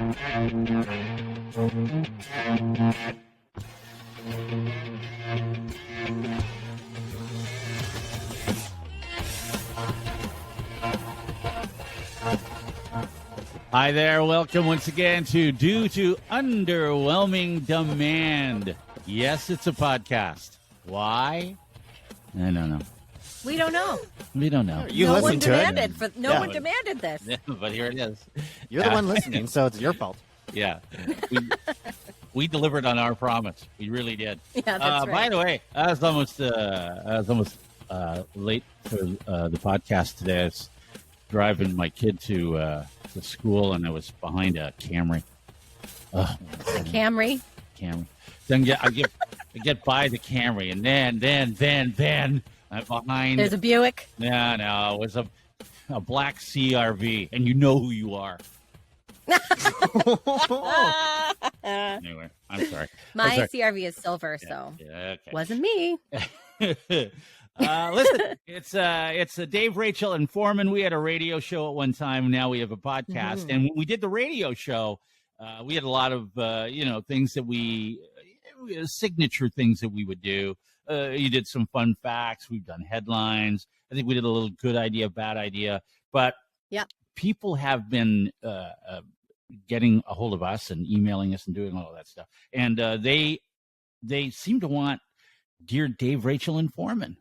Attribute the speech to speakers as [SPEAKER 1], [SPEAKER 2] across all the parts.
[SPEAKER 1] Hi there. Welcome once again to Due to Underwhelming Demand. Yes, it's a podcast. Why? I don't know.
[SPEAKER 2] We don't know.
[SPEAKER 1] We don't know.
[SPEAKER 3] You
[SPEAKER 2] no
[SPEAKER 3] listen
[SPEAKER 2] one
[SPEAKER 3] to
[SPEAKER 2] demanded
[SPEAKER 3] it.
[SPEAKER 2] no one demanded this.
[SPEAKER 1] Yeah, but here it is.
[SPEAKER 3] You're the one listening, so it's your fault.
[SPEAKER 1] Yeah. We delivered on our promise. We really did.
[SPEAKER 2] Yeah, that's right.
[SPEAKER 1] By the way, I was almost late for the podcast today. I was driving my kid to school, and I was behind a Camry.
[SPEAKER 2] Camry.
[SPEAKER 1] Then I get by the Camry, and then I'm behind.
[SPEAKER 2] There's a Buick.
[SPEAKER 1] No, it was a black CRV, and you know who you are. Anyway, I'm sorry.
[SPEAKER 2] My CRV is silver, so
[SPEAKER 1] okay.
[SPEAKER 2] Wasn't me.
[SPEAKER 1] Listen, it's Dave, Rachel, and Forman. We had a radio show at one time. Now we have a podcast, and when we did the radio show, we had a lot of things that signature things that we would do. You did some fun facts. We've done headlines. I think we did a little good idea, bad idea, but people have been getting a hold of us and emailing us and doing all of that stuff, and they seem to want Dear Dave, Rachel, and Forman.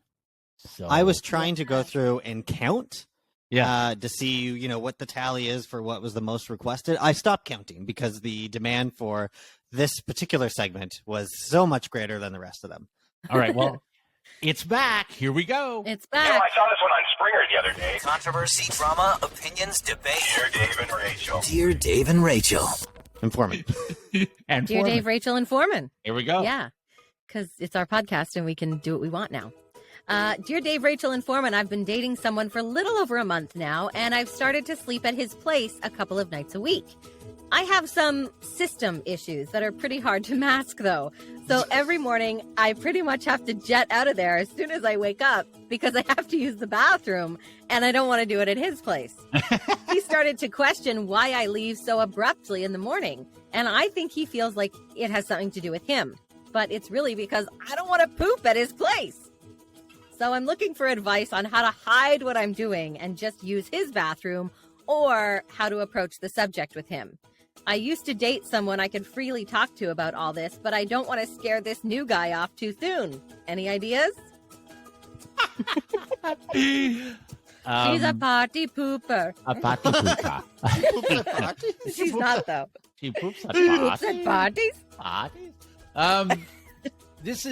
[SPEAKER 1] So
[SPEAKER 3] I was trying to go through and count
[SPEAKER 1] to
[SPEAKER 3] see, what the tally is for what was the most requested. I stopped counting because the demand for this particular segment was so much greater than the rest of them.
[SPEAKER 1] All right, well, it's back. Here we go.
[SPEAKER 2] It's back.
[SPEAKER 4] I saw this one on Springer the other day.
[SPEAKER 5] Controversy, drama, opinions, debate.
[SPEAKER 4] Dear Dave and Rachel.
[SPEAKER 5] Dear Dave and Rachel.
[SPEAKER 3] Informant.
[SPEAKER 1] And
[SPEAKER 2] Dear
[SPEAKER 1] Forman.
[SPEAKER 2] Dave, Rachel, and Forman.
[SPEAKER 1] Here we go.
[SPEAKER 2] Yeah, because it's our podcast and we can do what we want now. Dear Dave, Rachel, and Forman, I've been dating someone for a little over a month now, and I've started to sleep at his place a couple of nights a week. I have some system issues that are pretty hard to mask, though. So every morning, I pretty much have to jet out of there as soon as I wake up because I have to use the bathroom, and I don't want to do it at his place. He started to question why I leave so abruptly in the morning, and I think he feels like it has something to do with him. But it's really because I don't want to poop at his place. So I'm looking for advice on how to hide what I'm doing and just use his bathroom, or how to approach the subject with him. I used to date someone I could freely talk to about all this, but I don't want to scare this new guy off too soon. Any ideas? She's a party pooper.
[SPEAKER 1] A party pooper.
[SPEAKER 2] She's not, though.
[SPEAKER 1] She poops at
[SPEAKER 2] Poops
[SPEAKER 1] parties.
[SPEAKER 2] at parties?
[SPEAKER 1] Parties? This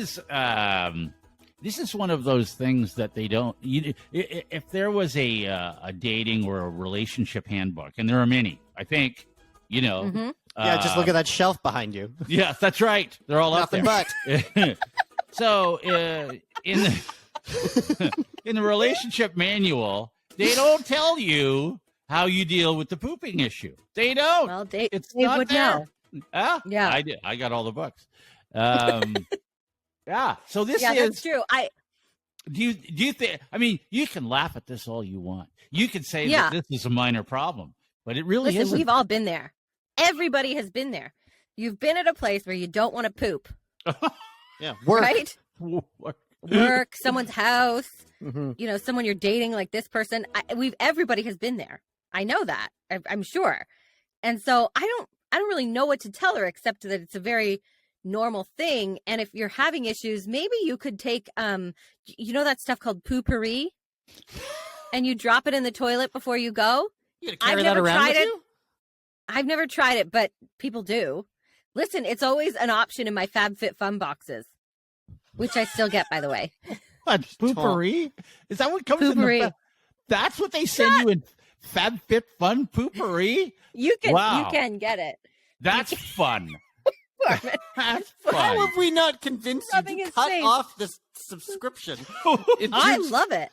[SPEAKER 1] is one of those things that they don't. If there was a dating or a relationship handbook, and there are many, I think,
[SPEAKER 3] Just look at that shelf behind you.
[SPEAKER 1] Yeah, that's right. They're all up there.
[SPEAKER 3] Nothing but.
[SPEAKER 1] So in the relationship manual, they don't tell you how you deal with the pooping issue. They don't.
[SPEAKER 2] Well, Dave
[SPEAKER 1] not
[SPEAKER 2] would
[SPEAKER 1] there.
[SPEAKER 2] know.
[SPEAKER 1] Huh?
[SPEAKER 2] Yeah.
[SPEAKER 1] I did. I got all the books. Yeah. So this is.
[SPEAKER 2] That's true.
[SPEAKER 1] Do you think? I mean, you can laugh at this all you want. You can say that this is a minor problem, but it really isn't.
[SPEAKER 2] We've all been there. Everybody has been there. You've been at a place where you don't want to poop.
[SPEAKER 3] Yeah. Work.
[SPEAKER 2] Right? Work, someone's house,
[SPEAKER 3] Mm-hmm.
[SPEAKER 2] someone you're dating, like this person. Everybody has been there. I know that. I'm sure. And so I don't really know what to tell her, except that it's a very normal thing. And if you're having issues, maybe you could take, that stuff called poopery, and you drop it in the toilet before you go.
[SPEAKER 3] You gotta carry that around with you?
[SPEAKER 2] I've never tried it, but people do. Listen, it's always an option in my FabFitFun boxes, which I still get, by the way.
[SPEAKER 1] What, poopery? Is that what comes
[SPEAKER 2] Poopery.
[SPEAKER 1] in the? That's what they send you in FabFitFun poopery?
[SPEAKER 2] You
[SPEAKER 1] Wow.
[SPEAKER 2] can get it.
[SPEAKER 1] That's fun. That's fun.
[SPEAKER 3] How have we not convinced
[SPEAKER 2] Nothing
[SPEAKER 3] you to
[SPEAKER 2] is
[SPEAKER 3] cut
[SPEAKER 2] safe.
[SPEAKER 3] off this subscription?
[SPEAKER 2] I love it.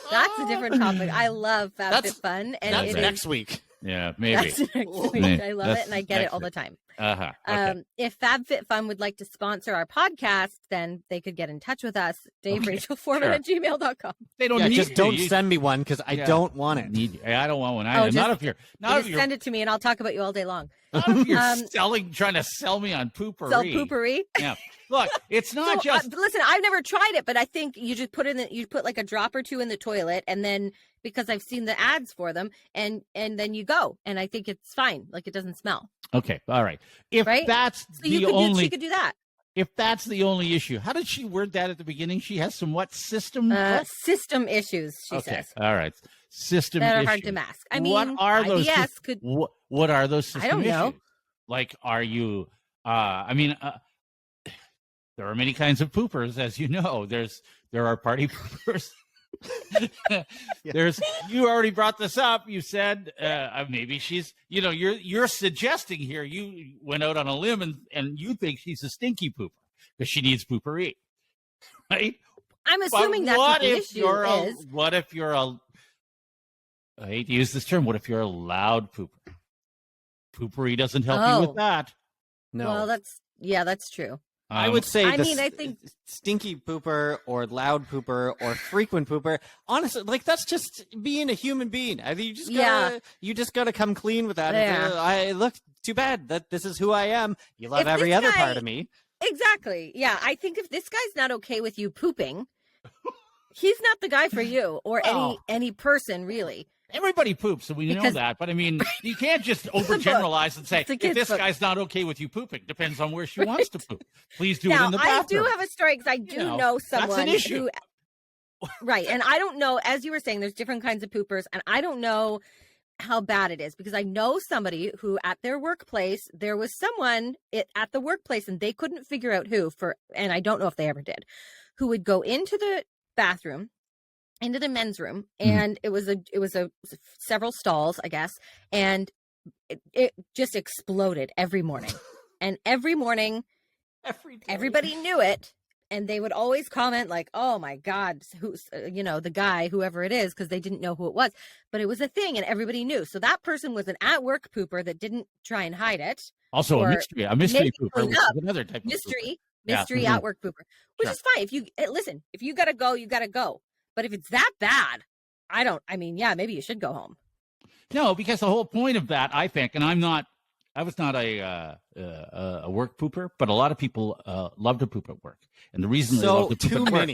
[SPEAKER 2] That's a different topic. I love
[SPEAKER 3] That's
[SPEAKER 2] FabFitFun, and
[SPEAKER 3] That's
[SPEAKER 2] it
[SPEAKER 3] next
[SPEAKER 2] is
[SPEAKER 3] week.
[SPEAKER 1] Yeah, maybe.
[SPEAKER 2] That's next week.
[SPEAKER 1] Maybe.
[SPEAKER 2] I love
[SPEAKER 1] That's
[SPEAKER 2] it, and I get it
[SPEAKER 1] next
[SPEAKER 2] all the
[SPEAKER 1] week.
[SPEAKER 2] time.
[SPEAKER 1] Okay.
[SPEAKER 2] If FabFitFun would like to sponsor our podcast, then they could get in touch with us, DaveRachelForman@gmail.com.
[SPEAKER 1] They don't
[SPEAKER 3] Yeah,
[SPEAKER 1] need
[SPEAKER 3] just
[SPEAKER 1] to.
[SPEAKER 3] don't send me one because I don't want it.
[SPEAKER 1] I don't want one. Not if you're not if
[SPEAKER 2] Just
[SPEAKER 1] you're
[SPEAKER 2] send it to me, and I'll talk about you all day long.
[SPEAKER 1] not if you're trying to sell me on poopery.
[SPEAKER 2] Sell poopery.
[SPEAKER 1] Yeah. Look, it's not just
[SPEAKER 2] listen, I've never tried it, but I think you just put you put like a drop or two in the toilet, and then because I've seen the ads for them, and then you go, and I think it's fine. Like it doesn't smell.
[SPEAKER 1] okay. All right. If
[SPEAKER 2] Right?
[SPEAKER 1] that's
[SPEAKER 2] So
[SPEAKER 1] the only,
[SPEAKER 2] she could do that.
[SPEAKER 1] if that's the only issue, how did she word that at the beginning? She has some what system?
[SPEAKER 2] System issues, she
[SPEAKER 1] okay.
[SPEAKER 2] says.
[SPEAKER 1] All right. System
[SPEAKER 2] That are
[SPEAKER 1] issues.
[SPEAKER 2] hard to mask. I mean,
[SPEAKER 1] what are those?
[SPEAKER 2] IBS could.
[SPEAKER 1] What are those system
[SPEAKER 2] I don't know.
[SPEAKER 1] issues? Like, are you? There are many kinds of poopers, as you know. There are party poopers. You already brought this up. You said maybe she's, you're suggesting here. You went out on a limb and you think she's a stinky pooper because she needs poopery, right?
[SPEAKER 2] I'm assuming that's what the issue is.
[SPEAKER 1] What if you're I hate to use this term. What if you're a loud pooper? Poopery doesn't help you with that.
[SPEAKER 3] No.
[SPEAKER 2] Well, that's true.
[SPEAKER 3] I would say
[SPEAKER 2] I think
[SPEAKER 3] stinky pooper or loud pooper or frequent pooper. Honestly, like that's just being a human being. I mean, you just gotta come clean with that.
[SPEAKER 2] Yeah.
[SPEAKER 3] Look, too bad that this is who I am. You love
[SPEAKER 2] If
[SPEAKER 3] every
[SPEAKER 2] this
[SPEAKER 3] other
[SPEAKER 2] guy-
[SPEAKER 3] part of me.
[SPEAKER 2] Exactly. Yeah, I think if this guy's not okay with you pooping, he's not the guy for you or any person really.
[SPEAKER 1] Everybody poops, so we know that. But I mean, you can't just overgeneralize and say, if this guy's not okay with you pooping, depends on where she wants to poop. Please do it in the bathroom.
[SPEAKER 2] I do have a story because I do know someone
[SPEAKER 1] that's an issue.
[SPEAKER 2] Right. And I don't know, as you were saying, there's different kinds of poopers, and I don't know how bad it is because I know somebody who at their workplace, there was someone at the workplace and they couldn't figure out and I don't know if they ever did, who would go into the bathroom, into the men's room, and it was several stalls, I guess, and it just exploded every morning. And every morning, everybody knew it, and they would always comment like, "Oh my God, who's the guy, whoever it is," because they didn't know who it was, but it was a thing, and everybody knew. So that person was an at-work pooper that didn't try and hide it.
[SPEAKER 1] Also, a mystery pooper, which is another type of
[SPEAKER 2] mystery at-work pooper, which is fine. If you gotta go, you gotta go. But if it's that bad, maybe you should go home.
[SPEAKER 1] No, because the whole point of that, I think, and I was not a work pooper, but a lot of people love to poop at work. And the reason they love to poop at work.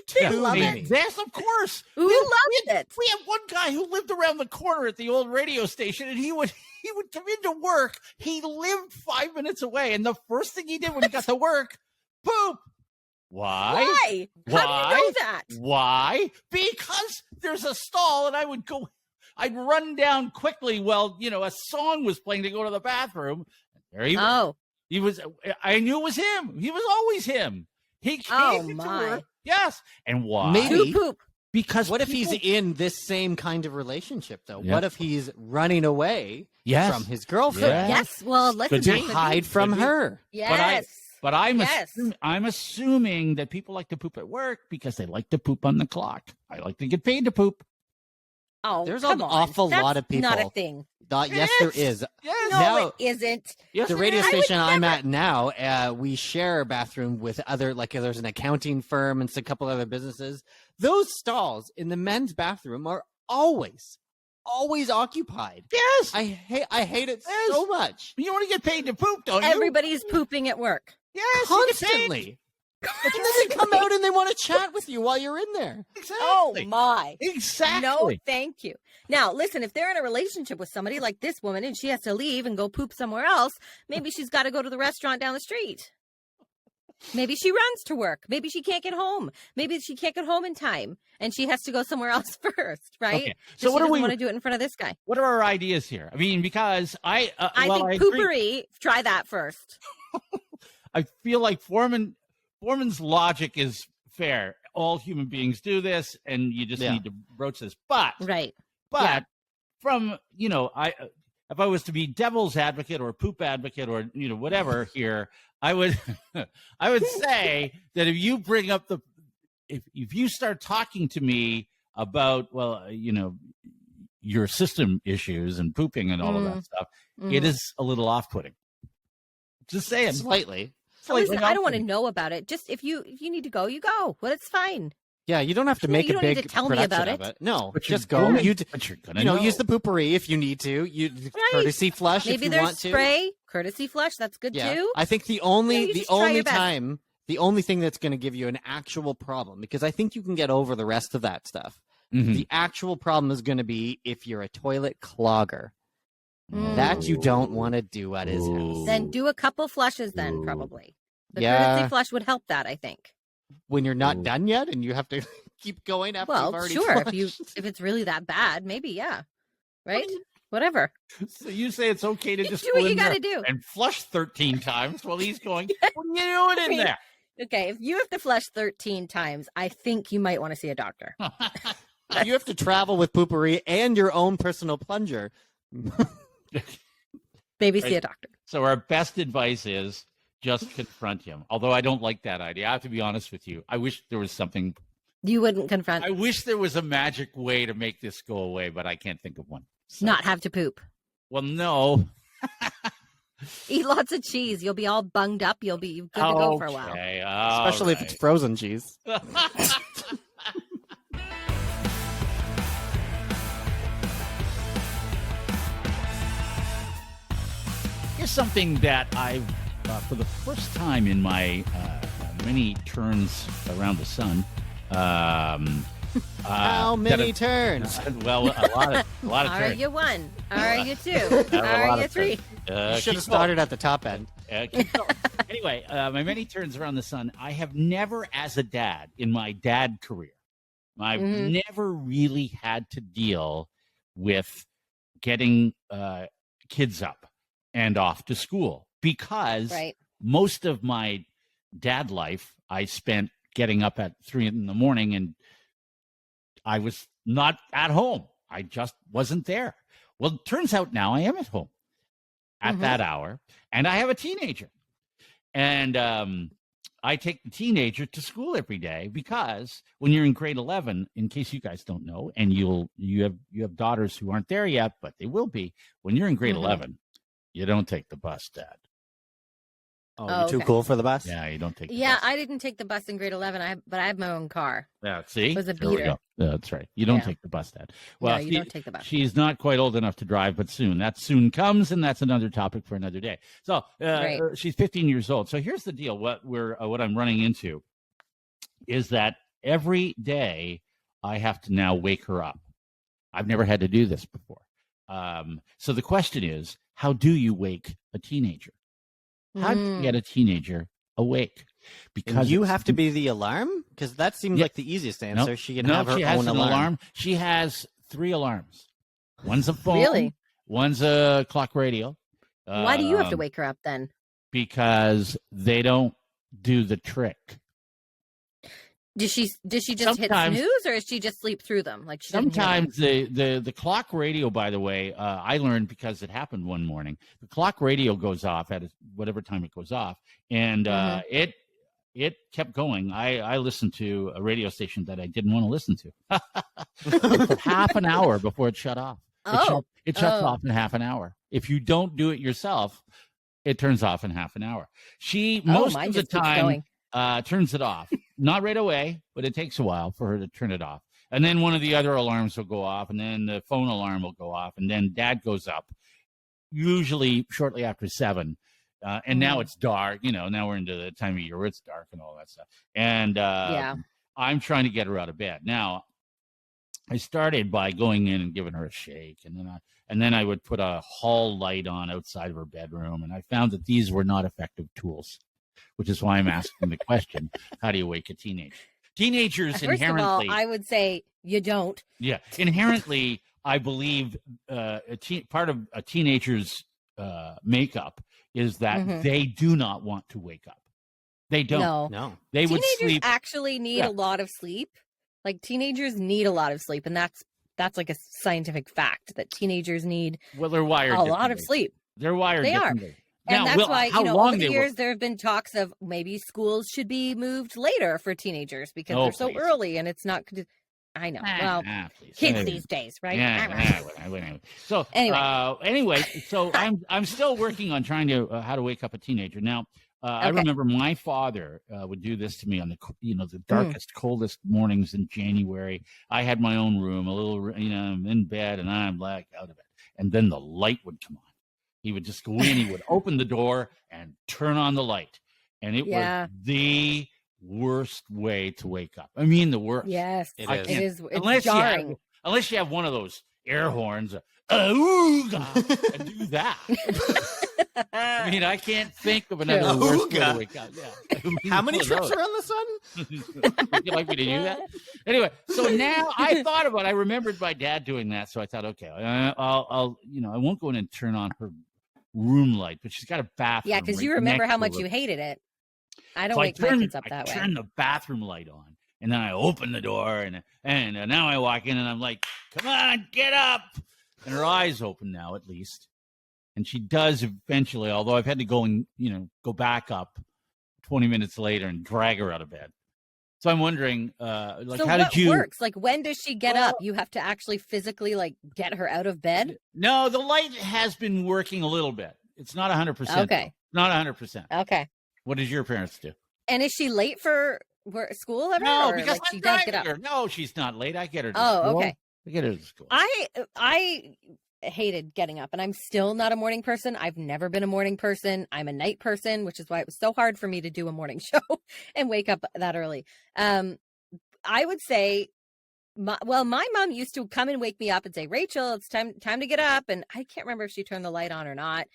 [SPEAKER 2] Too many.
[SPEAKER 1] Yes, of course.
[SPEAKER 2] Who loves it?
[SPEAKER 1] We have one guy who lived around the corner at the old radio station, and he would come into work. He lived 5 minutes away, and the first thing he did when he got to work, poop. Why?
[SPEAKER 2] How do you know that?
[SPEAKER 1] Why? Because there's a stall, and I'd run down quickly while, a song was playing to go to the bathroom. There he was. He was. I knew it was him. He was always him. He came into work. Yes. And why?
[SPEAKER 3] Maybe.
[SPEAKER 2] Poop.
[SPEAKER 1] Because
[SPEAKER 3] what if he's in this same kind of relationship, though? Yeah. What if he's running away from his girlfriend?
[SPEAKER 2] Yes. Well, let's
[SPEAKER 3] hide from her.
[SPEAKER 2] Yes.
[SPEAKER 1] But I'm assuming that people like to poop at work because they like to poop on the clock. I like to get paid to poop.
[SPEAKER 2] Oh,
[SPEAKER 3] there's an awful lot of people.
[SPEAKER 2] Not a thing.
[SPEAKER 3] Yes, there is.
[SPEAKER 2] Yes. No, it isn't.
[SPEAKER 3] Yes, the radio station I'm at now, we share a bathroom with other, there's an accounting firm and a couple other businesses. Those stalls in the men's bathroom are always occupied.
[SPEAKER 1] Yes.
[SPEAKER 3] I hate it so much.
[SPEAKER 1] You want to get paid to poop, don't you?
[SPEAKER 2] Everybody's pooping at work.
[SPEAKER 1] Yes.
[SPEAKER 3] Constantly. And then they come out and they want to chat with you while you're in there.
[SPEAKER 1] Exactly.
[SPEAKER 2] Oh, my.
[SPEAKER 1] Exactly.
[SPEAKER 2] No, thank you. Now, listen, if they're in a relationship with somebody like this woman and she has to leave and go poop somewhere else, maybe she's got to go to the restaurant down the street. Maybe she runs to work. Maybe she can't get home. Maybe she can't get home in time and she has to go somewhere else first, right?
[SPEAKER 1] Okay. So what do we want
[SPEAKER 2] to do it in front of this guy?
[SPEAKER 1] What are our ideas here? I mean, because I
[SPEAKER 2] think poopery, try that first.
[SPEAKER 1] I feel like Forman's logic is fair. All human beings do this, and you just need to broach this. But from if I was to be devil's advocate or poop advocate or whatever here, I would say that if you bring up if you start talking to me about your system issues and pooping and all of that stuff, it is a little off-putting. Just saying.
[SPEAKER 3] Slightly.
[SPEAKER 2] Listen, I don't want to know about it. Just if you need to go, you go. Well, it's fine.
[SPEAKER 3] Yeah, you don't have to make
[SPEAKER 2] you
[SPEAKER 3] a
[SPEAKER 2] don't
[SPEAKER 3] big
[SPEAKER 2] need to tell me about
[SPEAKER 3] production of
[SPEAKER 2] it.
[SPEAKER 3] No,
[SPEAKER 1] But
[SPEAKER 3] just
[SPEAKER 1] you're
[SPEAKER 3] go.
[SPEAKER 1] gonna-
[SPEAKER 3] You
[SPEAKER 1] but you're gonna know.
[SPEAKER 3] use the poopery if you need to. You courtesy flush
[SPEAKER 2] Maybe
[SPEAKER 3] if you
[SPEAKER 2] there's
[SPEAKER 3] want to.
[SPEAKER 2] spray, courtesy flush. That's good too.
[SPEAKER 3] I think the
[SPEAKER 2] You
[SPEAKER 3] only
[SPEAKER 2] just try your best.
[SPEAKER 3] time, the only thing that's going to give you an actual problem, because I think you can get over the rest of that stuff.
[SPEAKER 1] Mhm.
[SPEAKER 3] The actual problem is going to be if you're a toilet clogger. That you don't want to do at his house.
[SPEAKER 2] Then do a couple flushes. Then probably the
[SPEAKER 3] Yeah.
[SPEAKER 2] courtesy flush would help that. I think.
[SPEAKER 3] When you're not done yet and you have to keep going after you've
[SPEAKER 2] Well,
[SPEAKER 3] already
[SPEAKER 2] sure.
[SPEAKER 3] flushed.
[SPEAKER 2] If it's really that bad, maybe yeah. Right. Whatever.
[SPEAKER 1] So you say it's okay to just
[SPEAKER 2] do
[SPEAKER 1] go
[SPEAKER 2] what you
[SPEAKER 1] in there
[SPEAKER 2] gotta do.
[SPEAKER 1] and flush 13 times while he's going, what are you doing in there?
[SPEAKER 2] Okay, if you have to flush 13 times, I think you might want to see a doctor.
[SPEAKER 3] You have to travel with poopery and your own personal plunger.
[SPEAKER 2] Maybe see a doctor.
[SPEAKER 1] So our best advice is just confront him. Although I don't like that idea. I have to be honest with you. I wish there was something.
[SPEAKER 2] You wouldn't confront,
[SPEAKER 1] I wish there was a magic way to make this go away, but I can't think of one. So-
[SPEAKER 2] not have to poop.
[SPEAKER 1] Well, no.
[SPEAKER 2] Eat lots of cheese. You'll be all bunged up. You'll be good to go for a while.
[SPEAKER 1] Okay,
[SPEAKER 3] Especially if it's frozen cheese.
[SPEAKER 1] Here's something that I've, for the first time in my many turns around the sun.
[SPEAKER 3] How many turns?
[SPEAKER 1] Well, a lot of
[SPEAKER 2] Are
[SPEAKER 1] turns.
[SPEAKER 2] you one? Are you two? Are you three?
[SPEAKER 3] You should have started at the top end.
[SPEAKER 1] Keep going. Anyway, my many turns around the sun. I have never, as a dad, in my dad career, I've never really had to deal with getting kids up and off to school because most of my dad life I spent getting up at 3 a.m. and I was not at home. I just wasn't there. Well, it turns out now I am at home at that hour, and I have a teenager. And I take the teenager to school every day because when you're in grade 11, in case you guys don't know, and you have daughters who aren't there yet, but they will be, when you're in grade 11, you don't take the bus, Dad.
[SPEAKER 3] Oh, you're too cool for the bus?
[SPEAKER 1] Yeah, you don't take the
[SPEAKER 2] Yeah,
[SPEAKER 1] bus.
[SPEAKER 2] I didn't take the bus in grade 11, but I have my own car.
[SPEAKER 1] Yeah, see?
[SPEAKER 2] It was a
[SPEAKER 1] There we
[SPEAKER 2] beater.
[SPEAKER 1] go. That's right. You don't take the bus, Dad. Well,
[SPEAKER 2] No, you don't take the bus.
[SPEAKER 1] She's not quite old enough to drive, but soon. That soon comes, and that's another topic for another day. So she's 15 years old. So here's the deal. What I'm running into is that every day I have to now wake her up. I've never had to do this before. So the question is, how do you wake a teenager? How do you get a teenager awake? Because
[SPEAKER 3] you have to be the alarm? Because that seems like the easiest answer.
[SPEAKER 1] Nope.
[SPEAKER 3] She can have her
[SPEAKER 1] she has
[SPEAKER 3] own
[SPEAKER 1] an
[SPEAKER 3] alarm.
[SPEAKER 1] She has 3 alarms. One's a phone.
[SPEAKER 2] Really?
[SPEAKER 1] One's a clock radio.
[SPEAKER 2] Why do you have to wake her up then?
[SPEAKER 1] Because they don't do the trick.
[SPEAKER 2] Does she just hit snooze, or is she just sleep through them? Like she doesn't hear them?
[SPEAKER 1] Sometimes the clock radio, by the way, I learned because it happened one morning. The clock radio goes off at whatever time it goes off, and it kept going. I listened to a radio station that I didn't want to listen to for half an hour before it shut off. It shuts off in half an hour. If you don't do it yourself, it turns off in half an hour. She most of the time turns it off. Not right away, but it takes a while for her to turn it off. And then one of the other alarms will go off, and then the phone alarm will go off, and then Dad goes up, usually shortly after 7. And now it's dark. Now we're into the time of year where it's dark and all that stuff. And I'm trying to get her out of bed. Now, I started by going in and giving her a shake, and then I would put a hall light on outside of her bedroom, and I found that these were not effective tools, which is why I'm asking the question: how do you wake a teenager? Teenagers
[SPEAKER 2] First
[SPEAKER 1] inherently,
[SPEAKER 2] of all, I would say you don't.
[SPEAKER 1] Yeah, inherently, I believe part of a teenager's makeup is that they do not want to wake up. They don't.
[SPEAKER 3] No.
[SPEAKER 1] They would
[SPEAKER 2] Teenagers
[SPEAKER 1] sleep.
[SPEAKER 2] actually need a lot of sleep. Like teenagers need a lot of sleep, and that's like a scientific fact that teenagers need
[SPEAKER 1] Well, they're wired
[SPEAKER 2] a lot of
[SPEAKER 1] differently.
[SPEAKER 2] sleep.
[SPEAKER 1] They're wired
[SPEAKER 2] They are.
[SPEAKER 1] differently.
[SPEAKER 2] And
[SPEAKER 1] Now,
[SPEAKER 2] that's why,
[SPEAKER 1] how
[SPEAKER 2] over
[SPEAKER 1] long
[SPEAKER 2] the
[SPEAKER 1] they
[SPEAKER 2] years,
[SPEAKER 1] were,
[SPEAKER 2] there have been talks of maybe schools should be moved later for teenagers because they're so
[SPEAKER 1] please.
[SPEAKER 2] early and it's not. I know. Well,
[SPEAKER 1] Please.
[SPEAKER 2] kids these days, right?
[SPEAKER 1] Anyway. So anyway, so I'm still working on trying to how to wake up a teenager. Now, I remember my father would do this to me on the darkest, coldest mornings in January. I had my own room, a little, I'm in bed, and I'm like out of it, and then the light would come on. He would just go in. He would open the door and turn on the light, and it was the worst way to wake up. I mean, the worst.
[SPEAKER 2] Yes,
[SPEAKER 3] it
[SPEAKER 2] is. It's
[SPEAKER 1] unless
[SPEAKER 2] jarring.
[SPEAKER 1] Unless you have one of those air horns, and do that. I mean, I can't think of another worse way to wake up. Yeah.
[SPEAKER 3] How many trips around the sun?
[SPEAKER 1] Would you like me to do that? Anyway, so now I remembered my dad doing that, so I thought, okay, I'll I won't go in and turn on her room light, but she's got a bathroom.
[SPEAKER 2] Yeah, because you remember how much you hated it. I don't wake my kids up that way.
[SPEAKER 1] I turn the bathroom light on, and then I open the door, and now I walk in, and I'm like, come on, get up. And her eyes open now, at least. And she does eventually, although I've had to go and, go back up 20 minutes later and drag her out of bed. So I'm wondering, how did you...
[SPEAKER 2] works? Like, when does she get up? You have to actually physically, get her out of bed?
[SPEAKER 1] No, the light has been working a little bit. It's not 100%.
[SPEAKER 2] Okay.
[SPEAKER 1] Not 100%.
[SPEAKER 2] Okay.
[SPEAKER 1] What did your parents do?
[SPEAKER 2] And is she late for school ever?
[SPEAKER 1] No, because
[SPEAKER 2] she does get up.
[SPEAKER 1] her. No, she's not late. I get her to school.
[SPEAKER 2] Okay.
[SPEAKER 1] I get her to school.
[SPEAKER 2] I hated getting up, and I'm still not a morning person. I've never been a morning person. I'm a night person, which is why it was so hard for me to do a morning show and wake up that early. I would say, my mom used to come and wake me up and say, Rachel, it's time to get up. And I can't remember if she turned the light on or not,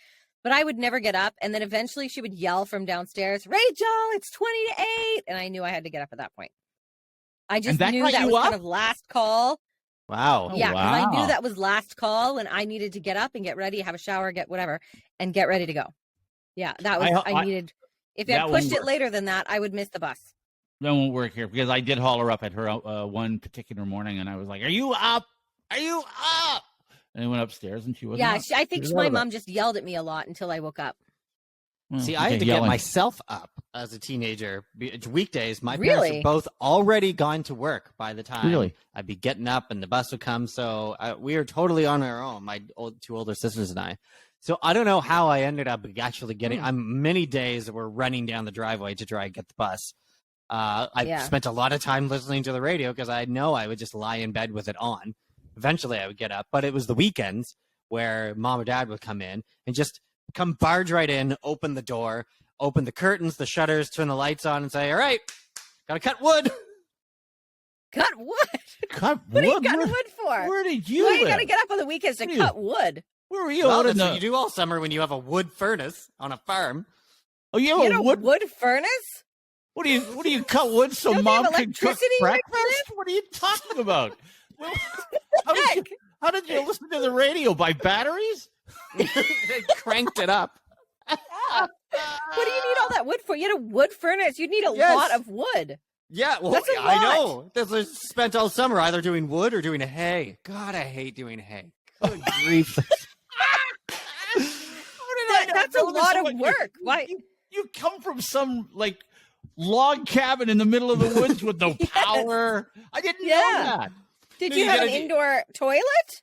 [SPEAKER 2] but I would never get up. And then eventually she would yell from downstairs, Rachel, it's 20 to 8. And I knew I had to get up at that point. I just knew that was kind of last call.
[SPEAKER 3] Wow.
[SPEAKER 2] Yeah, because I knew that was last call when I needed to get up and get ready, have a shower, get whatever, and get ready to go. Yeah, that was I needed. If I pushed it later than that, I would miss the bus.
[SPEAKER 1] That won't work here because I did holler up at her one particular morning, and I was like, "Are you up? Are you up?" And I went upstairs, and she wasn't.
[SPEAKER 2] Yeah,
[SPEAKER 1] up.
[SPEAKER 2] I think my mom just yelled at me a lot until I woke up.
[SPEAKER 1] Well,
[SPEAKER 3] See, I had to get myself up as a teenager. Weekdays, my parents were both already gone to work by the time I'd be getting up and the bus would come. So we were totally on our own, my two older sisters and I. So I don't know how I ended up actually getting. Many days were running down the driveway to try and get the bus. I spent a lot of time listening to the radio because I know I would just lie in bed with it on. Eventually, I would get up, but it was the weekends where mom or dad would come in and just come barge right in, open the door, open the curtains, the shutters, turn the lights on, and say, all right, gotta cut wood.
[SPEAKER 2] Cut wood?
[SPEAKER 1] Cut wood?
[SPEAKER 2] What are you cutting wood for?
[SPEAKER 1] Where did you
[SPEAKER 2] Why you gotta get up on the weekends to cut wood?
[SPEAKER 1] Where were you?
[SPEAKER 3] Well, that's what you do all summer when you have a wood furnace on a farm.
[SPEAKER 1] Oh, you have a
[SPEAKER 2] wood furnace?
[SPEAKER 1] What do you cut wood so mom can cook breakfast? What are you talking about? Well, how did you listen to the radio? By batteries?
[SPEAKER 3] They cranked it up.
[SPEAKER 2] What do you need all that wood for? You had a wood furnace. You'd need a lot of wood.
[SPEAKER 3] Yeah, well,
[SPEAKER 2] that's a lot.
[SPEAKER 3] I know. I spent all summer either doing wood or doing hay. God, I hate doing hay. Good grief.
[SPEAKER 2] That's a lot of work. Why?
[SPEAKER 1] You come from some log cabin in the middle of the woods with no power. I didn't know that.
[SPEAKER 2] Did you have an indoor toilet?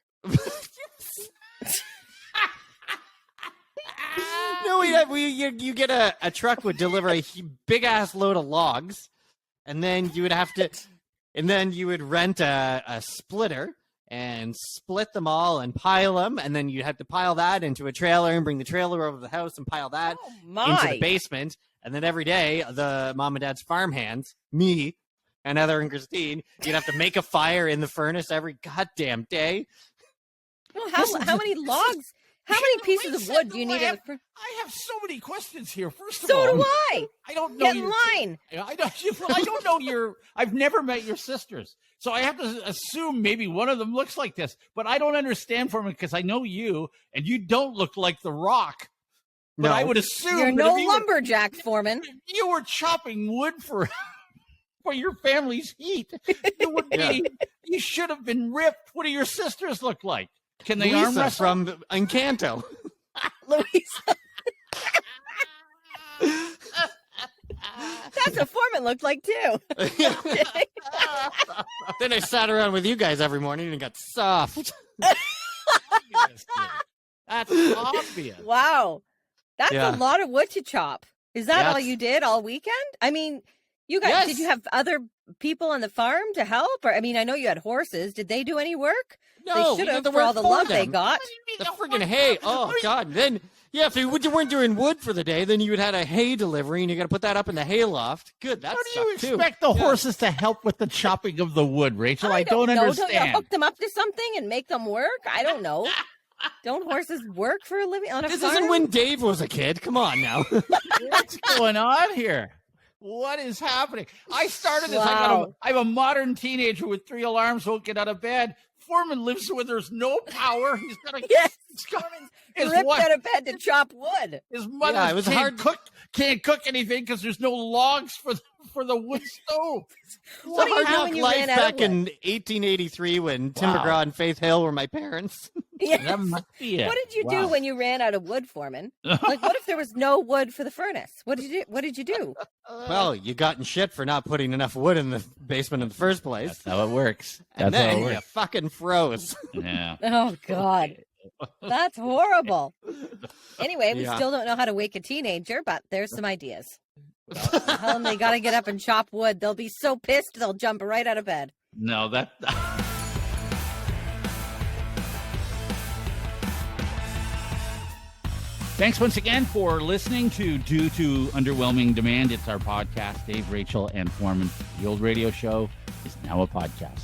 [SPEAKER 3] No, you get a truck would deliver a big ass load of logs, and then you would rent a splitter and split them all and pile them, and then you'd have to pile that into a trailer and bring the trailer over to the house and pile that into the basement, and then every day the mom and dad's farm hands, me and Heather and Christine, you'd have to make a fire in the furnace every goddamn day.
[SPEAKER 2] Well, how many logs? How many pieces of wood do you need?
[SPEAKER 1] I have so many questions here. First of
[SPEAKER 2] all,
[SPEAKER 1] so
[SPEAKER 2] do I.
[SPEAKER 1] I don't know.
[SPEAKER 2] Get in line.
[SPEAKER 1] I don't know I've never met your sisters, so I have to assume maybe one of them looks like this. But I don't understand Forman because I know you, and you don't look like The Rock. But I would assume
[SPEAKER 2] you're no lumberjack, Forman.
[SPEAKER 1] If you were chopping wood for your family's heat, it would be. You should have been ripped. What do your sisters look like? Can they arm wrestle?
[SPEAKER 3] From Encanto?
[SPEAKER 2] Louisa. That's what Forman looked like too.
[SPEAKER 3] Then I sat around with you guys every morning and got soft.
[SPEAKER 1] That's obvious.
[SPEAKER 2] Wow. That's
[SPEAKER 3] Yeah.
[SPEAKER 2] a lot of wood to chop. Is that all
[SPEAKER 3] Yes.
[SPEAKER 2] you did all weekend? I mean, you guys,
[SPEAKER 3] Yes.
[SPEAKER 2] did you have other people on the farm to help? Or I mean, I know you had horses. Did they do any work?
[SPEAKER 3] No,
[SPEAKER 2] They
[SPEAKER 3] we
[SPEAKER 2] should
[SPEAKER 3] did
[SPEAKER 2] have
[SPEAKER 3] the
[SPEAKER 2] for all
[SPEAKER 3] work
[SPEAKER 2] the
[SPEAKER 3] for
[SPEAKER 2] love they
[SPEAKER 3] them.
[SPEAKER 2] got.
[SPEAKER 3] The friggin' hay. Oh, God. Then, yeah, if you weren't doing wood for the day, then you would had a hay delivery and you got to put that up in the hay loft. Good. That
[SPEAKER 1] How do you
[SPEAKER 3] sucked, too.
[SPEAKER 1] expect the horses to help with the chopping of the wood, Rachel? I don't
[SPEAKER 2] know.
[SPEAKER 1] understand.
[SPEAKER 2] Don't you hook them up to something and make them work? I don't know. Don't horses work for a living on a
[SPEAKER 3] This
[SPEAKER 2] farm?
[SPEAKER 3] isn't when Dave was a kid. Come on now.
[SPEAKER 1] What's going on here? What is happening? I started this.
[SPEAKER 2] Wow.
[SPEAKER 1] I'm a modern teenager with 3 alarms, won't get out of bed. Foreman lives where there's no power. He's got a
[SPEAKER 2] Yes.
[SPEAKER 1] his
[SPEAKER 2] Ripped
[SPEAKER 1] wife-
[SPEAKER 2] out of bed to chop wood.
[SPEAKER 1] His mother
[SPEAKER 3] Yeah, it was
[SPEAKER 1] can't cook anything because there's no logs for the wood stove.
[SPEAKER 2] What do you
[SPEAKER 3] Hard
[SPEAKER 2] do
[SPEAKER 3] knock
[SPEAKER 2] when you
[SPEAKER 3] life
[SPEAKER 2] ran out of
[SPEAKER 3] back
[SPEAKER 2] wood?
[SPEAKER 3] in 1883 when Tim
[SPEAKER 1] Wow.
[SPEAKER 3] McGraw and Faith Hill were my parents.
[SPEAKER 2] Yes.
[SPEAKER 1] That must be it.
[SPEAKER 2] What did you do when you ran out of wood, Foreman? Like, what if there was no wood for the furnace? What did you do?
[SPEAKER 3] Well, you got in shit for not putting enough wood in the basement in the first place.
[SPEAKER 1] That's how it works.
[SPEAKER 3] And
[SPEAKER 1] That's how
[SPEAKER 3] then
[SPEAKER 1] it
[SPEAKER 3] you
[SPEAKER 1] works.
[SPEAKER 3] fucking froze.
[SPEAKER 1] Yeah.
[SPEAKER 2] Oh, God. That's horrible. Anyway, we
[SPEAKER 3] Yeah.
[SPEAKER 2] still don't know how to wake a teenager, but there's some ideas. Tell them they got to get up and chop wood. They'll be so pissed they'll jump right out of bed.
[SPEAKER 1] No, that. Thanks once again for listening to Due to Underwhelming Demand. It's our podcast. Dave, Rachel, and Forman. The old radio show is now a podcast.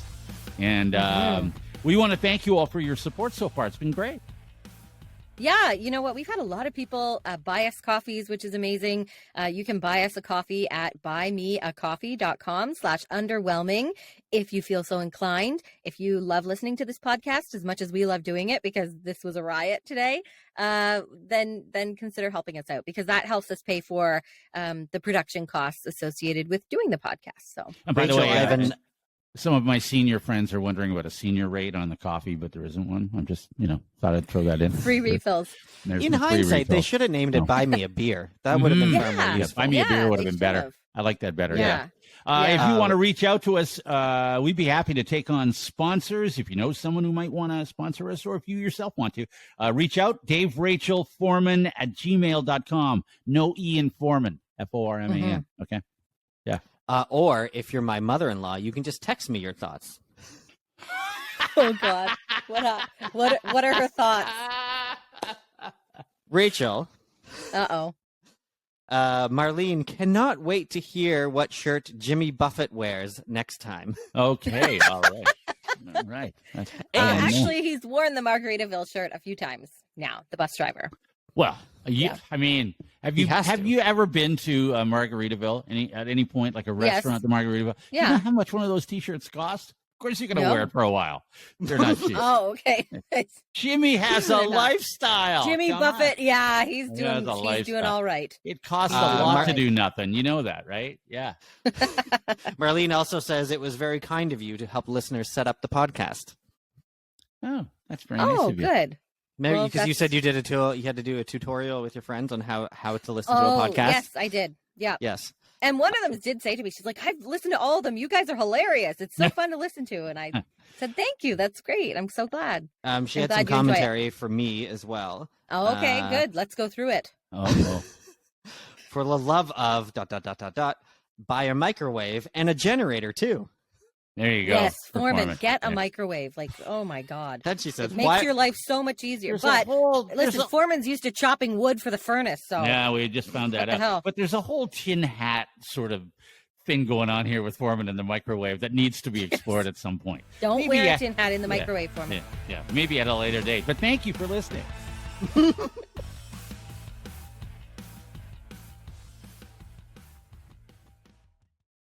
[SPEAKER 1] And we want to thank you all for your support so far. It's been great.
[SPEAKER 2] Yeah, you know what? We've had a lot of people buy us coffees, which is amazing. You can buy us a coffee at buymeacoffee.com/underwhelming if you feel so inclined. If you love listening to this podcast as much as we love doing it, because this was a riot today, then consider helping us out, because that helps us pay for the production costs associated with doing the podcast. So,
[SPEAKER 1] And by
[SPEAKER 3] Rachel,
[SPEAKER 1] the way,
[SPEAKER 3] I haven't-
[SPEAKER 1] some of my senior friends are wondering about a senior rate on the coffee, but there isn't one. I'm just, thought I'd throw that in.
[SPEAKER 2] free refills.
[SPEAKER 1] There's
[SPEAKER 3] In
[SPEAKER 1] some free
[SPEAKER 3] hindsight, they
[SPEAKER 1] refills.
[SPEAKER 3] should have named it
[SPEAKER 1] No.
[SPEAKER 3] "Buy Me a Beer." That would have been
[SPEAKER 1] Mhm.
[SPEAKER 3] far more
[SPEAKER 2] Yeah.
[SPEAKER 3] useful.
[SPEAKER 1] Buy me a beer would have
[SPEAKER 2] they
[SPEAKER 1] been better.
[SPEAKER 2] should've.
[SPEAKER 1] I like that better.
[SPEAKER 2] Yeah.
[SPEAKER 1] If
[SPEAKER 2] Yeah.
[SPEAKER 1] you want to reach out to us, we'd be happy to take on sponsors. If you know someone who might want to sponsor us, or if you yourself want to, reach out. Dave Rachel Forman at gmail.com. No E in Forman. Forman. Okay.
[SPEAKER 3] Or if you're my mother-in-law, you can just text me your thoughts.
[SPEAKER 2] Oh, God. What are her thoughts?
[SPEAKER 3] Rachel,
[SPEAKER 2] Uh-oh.
[SPEAKER 3] Marlene cannot wait to hear what shirt Jimmy Buffett wears next time.
[SPEAKER 1] Okay. All right. All right.
[SPEAKER 2] Actually, he's worn the Margaritaville shirt a few times now, the bus driver.
[SPEAKER 1] Well,
[SPEAKER 2] Yeah.
[SPEAKER 1] I mean, have
[SPEAKER 3] He
[SPEAKER 1] you
[SPEAKER 3] has to.
[SPEAKER 1] ever been to Margaritaville at any point, like a restaurant at the Margaritaville? You
[SPEAKER 2] Yeah.
[SPEAKER 1] know how much one of those T-shirts cost? Of course, you're going to
[SPEAKER 2] No.
[SPEAKER 1] wear it for a while. They're not cheap.
[SPEAKER 2] Oh, okay.
[SPEAKER 1] Jimmy has a
[SPEAKER 2] They're not.
[SPEAKER 1] lifestyle.
[SPEAKER 2] Jimmy
[SPEAKER 1] Come on.
[SPEAKER 2] Buffett, yeah, he's
[SPEAKER 1] He
[SPEAKER 2] doing
[SPEAKER 1] has a lifestyle.
[SPEAKER 2] all right.
[SPEAKER 1] It costs a
[SPEAKER 3] Uh,
[SPEAKER 1] lot to
[SPEAKER 2] Mar-
[SPEAKER 1] do nothing. You know that, right? Yeah.
[SPEAKER 3] Marlene also says it was very kind of you to help listeners set up the podcast.
[SPEAKER 1] Oh, that's very nice
[SPEAKER 2] Oh,
[SPEAKER 1] of you.
[SPEAKER 2] good.
[SPEAKER 3] Maybe
[SPEAKER 2] Well,
[SPEAKER 3] because you
[SPEAKER 2] that's-
[SPEAKER 3] said you had to do a tutorial with your friends on how to listen to a podcast.
[SPEAKER 2] Yes, I did. Yeah.
[SPEAKER 3] Yes.
[SPEAKER 2] And one of them did say to me, she's like, I've listened to all of them. You guys are hilarious. It's so fun to listen to. And I said, thank you. That's great. I'm so glad.
[SPEAKER 3] She
[SPEAKER 2] I'm
[SPEAKER 3] had
[SPEAKER 2] glad
[SPEAKER 3] some
[SPEAKER 2] you enjoy it.
[SPEAKER 3] commentary for me as well.
[SPEAKER 2] Oh, okay, good. Let's go through it.
[SPEAKER 1] Oh,
[SPEAKER 3] For the love of ... buy a microwave and a generator too.
[SPEAKER 1] there you go.
[SPEAKER 2] Yes, Foreman,
[SPEAKER 1] Performance.
[SPEAKER 2] get a
[SPEAKER 1] Yeah.
[SPEAKER 2] microwave. Like, oh my God.
[SPEAKER 3] Then she says,
[SPEAKER 2] It makes
[SPEAKER 3] "Why?"
[SPEAKER 2] your life so much easier.
[SPEAKER 1] There's
[SPEAKER 2] But
[SPEAKER 1] a whole, there's
[SPEAKER 2] listen,
[SPEAKER 1] a-
[SPEAKER 2] Foreman's used to chopping wood for the furnace. So
[SPEAKER 1] yeah, we just found that
[SPEAKER 2] What the
[SPEAKER 1] out.
[SPEAKER 2] hell?
[SPEAKER 1] But there's a whole tin hat sort of thing going on here with Foreman in the microwave that needs to be explored at some point.
[SPEAKER 2] don't
[SPEAKER 1] Maybe
[SPEAKER 2] wear
[SPEAKER 1] I-
[SPEAKER 2] a tin hat in the
[SPEAKER 1] yeah,
[SPEAKER 2] microwave, Foreman.
[SPEAKER 1] Yeah, maybe at a later date. But thank you for listening.